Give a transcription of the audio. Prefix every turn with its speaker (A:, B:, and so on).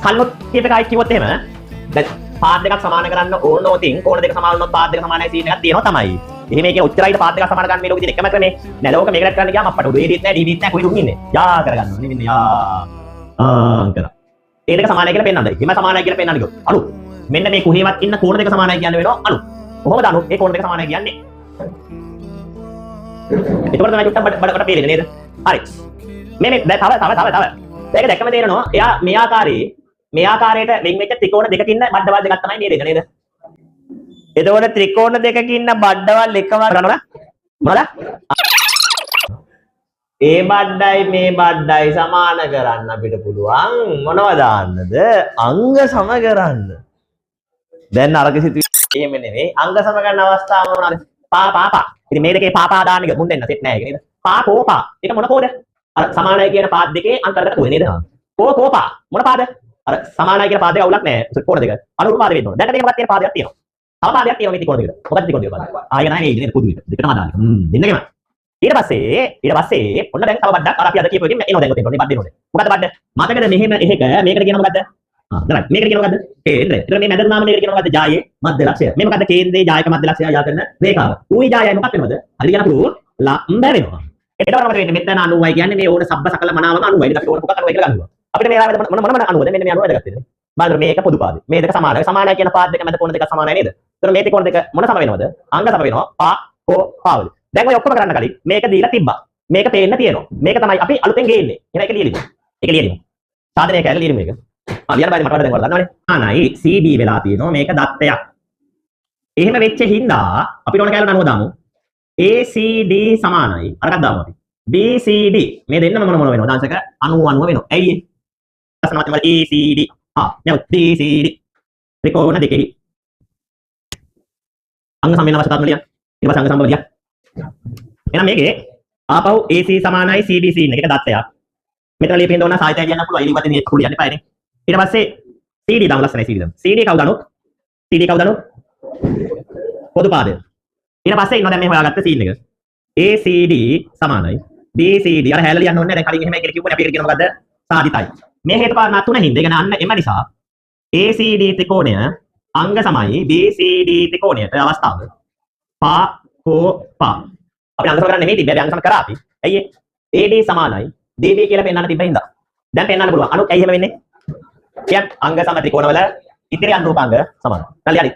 A: කල්නොත් කීප එකයි කිව්වොත් එහෙම දැන් පාත් දෙකක් සමාන කරන්න ඕනෝතින් කෝණ දෙක සමාන වුණොත් පාත් දෙක සමානයි සීන් එකක් තියෙනවා තමයි. එහෙම එකේ උච්චරයිට පාත් දෙකක් සමාන ගන්න මේ ලෝකෙ තියෙන එකම ක්‍රමේ. නෑ ලෝක මේකට කරන්න ගියාම අපට උඩේ දීත් නෑ ඩී දීත් නෑ කොයි දුක් ඉන්නේ. යා කරගන්න ඕනේ මෙන්න යා. කරා. ඒ දෙක සමානයි කියලා පෙන්නන්නයි. හිම සමානයි කියලා පෙන්නන්න කිව්වොත්. අලු. මෙන්න මේ කුහේවත් ඉන්න කෝණ දෙක සමානයි කියන්නේ වෙනවා අලු. කොහොමද අලු? ඒ කෝණ දෙක සමානයි කියන්නේ. එතකොට තමයි චුට්ටක් බඩකට පේන්නේ නේද? හරි. මේ දැන් තව. මේක දැක්කම තේරෙනවා. එයා මේ ආකාරයට වෙන් වෙච්ච ත්‍රිකෝණ දෙකකින් බඩවල් දෙකක් තමයි මේ දෙන්නේ නේද? එතකොට ත්‍රිකෝණ දෙකකින් බඩවල් එකම කරනවා මොනවද? ඒ බඩයි මේ බඩයි සමාන කරන්න අපිට පුළුවන් මොනවද දාන්නද? අංග සම කරන්න. දැන් අර කිසි එහෙම නෙවෙයි. අංග සම කරන අවස්ථාව මොනවද? පා. ඉතින් මේ දෙකේ පා දාන්න එක මුන් දෙන්න සෙට් නෑ ඒක නේද? පා කෝපා. ඒක මොන කෝද? අර සමානයි කියන පාත් දෙකේ අන්තර්ගත කෝද නේද? කෝපා. මොන පාද? අර සමානයි කියන පාදේ අවුලක් නෑ. කෝණ දෙක. අනුරූප පාද වෙන්න ඕන. දැන් මේක මොකක්ද තියෙන පාදයක් තියෙනවා. තව පාදයක් තියෙනවා මේ ත්‍රිකෝණ දෙකට. මොකක්ද ත්‍රිකෝණ දෙක පාද? ආයෙ නෑ මේ ඉන්නේ පොදු විදිහට. දෙකටම දාන්න. දෙන්නගෙම. ඊට පස්සේ ඔන්න දැන් තව බඩක් අර අපි අද කියපු එකෙන් එනවා දැන් ඔතෙන් ඔන්නේ බඩ එනෝනේ. මොකද්ද බඩ? මතකද මෙහෙම එහෙක මේකට කියන මොකද්ද? හරි. මේකට කියන මොකද්ද? කේන්ද්‍රය. ඊට මේ මැදට නාම මේකට කියන මොකද්ද? ජායේ මධ්‍ය ලක්ෂය. මේ මොකද්ද? කේන්ද්‍රයේ ජායක මධ්‍ය ලක්ෂය යා කරන රේඛාව. ඌයි ජායයි මොකක් වෙනවද? හරි කියන පුරු ලම්බ වෙනවා. ඒකට මොකද වෙන්නේ? මෙතන 90යි කියන්නේ මේ ඕන සබ්බ සකල මනාවම 90යි. ඊට අපි ඕන මොකක් 90යි කියලා ගන්නවා. අපිට මේ ආවද මොන 90ද? මෙන්න මේ 90යි ගත්තේ. බලන්න මේක පොදු පාදේ. මේ දෙක සමානයි. සමානයි කියන පාද දෙක මැද කොන දෙක සමානයි නේද? ඒතර මේ ත්‍රිකෝණ දෙක මොන සම වෙනවද? අංග සම වෙනවා. පා කෝ පාවල. දැන් ඔය ඔක්කොම කරන්න කලින් මේක දීලා තිබ්බා. මේක පේන්න තියෙනවා. මේක තමයි අපි අලුතෙන් ගේන්නේ. එහෙනම් ඒක ලියලිමු. ඒක ලියලිමු. සාධනය කැරලා ලියලිමු මේක. ලියන්න බෑනේ මට වඩා දැන් වල දන්නවනේ. අනයි CB වෙලා තියෙනවා මේක දත්තයක්. එහෙම වෙච්ච හින්දා අපිට ඕන කැලේ 90 දාමු. ACD සමානයි. අරකට දාමු අපි. BCD මේ දෙන්නම මොන වෙනවද? අංශක 90 වෙනවා. ඇයි ඒ? අසනවත් වල ACD. නැව BCD. ත්‍රිකෝණ දෙකෙහි අංග සම්බන්ධ අවශ්‍යතාවය ලියන්න. ඊට පස්සේ අංග සම්බන්ධ ලියන්න. එහෙනම් මේකේ ආපහු AC සමානයි CBC එක දත්තයක්. මෙතන ලියපෙන්න ඕන සාහිත්‍යය කියන්න පුළුවන්. ඊළඟ පැත්තේ අකුරු ලියන්න එපානේ. ඊට පස්සේ CD දාමු ලස්සනයි CD දාමු. CD කවුද අනුත්? CD කවුද අනුත්? පොදු පාදය. ඊට පස්සේ ඉන්නවා දැන් මේ හොයාගත්ත සීන් එක. ACD සමානයි BCD. අර හැල ලියන්න ඕනේ. දැන් කලින් එහෙම කියලා කිව්වනේ අපි ඒක කියන මොකද්ද? සාධිතයි. මේ හේතු කාරණා තුන හින්දා ඒ කියන්නේ අන්න එම නිසා ACD ත්‍රිකෝණය අංග සමයි BCD ත්‍රිකෝණයට අවස්ථාව පා කෝ පා. අපි අංග සම කරන්නේ නෙමෙයි තිබ්බේ. අපි අංග සම කරා අපි. ඇයි ඒ? AD සමානයි DB කියලා පෙන්නන්න තිබ්බ හින්දා. දැන් පෙන්නන්න පුළුවන්. අනුත් ඇයි එහෙම වෙන්නේ? කියත් අංග සම ත්‍රිකෝණවල ඉතිරි අනුරූපාංග සමානයි. හරි හරි.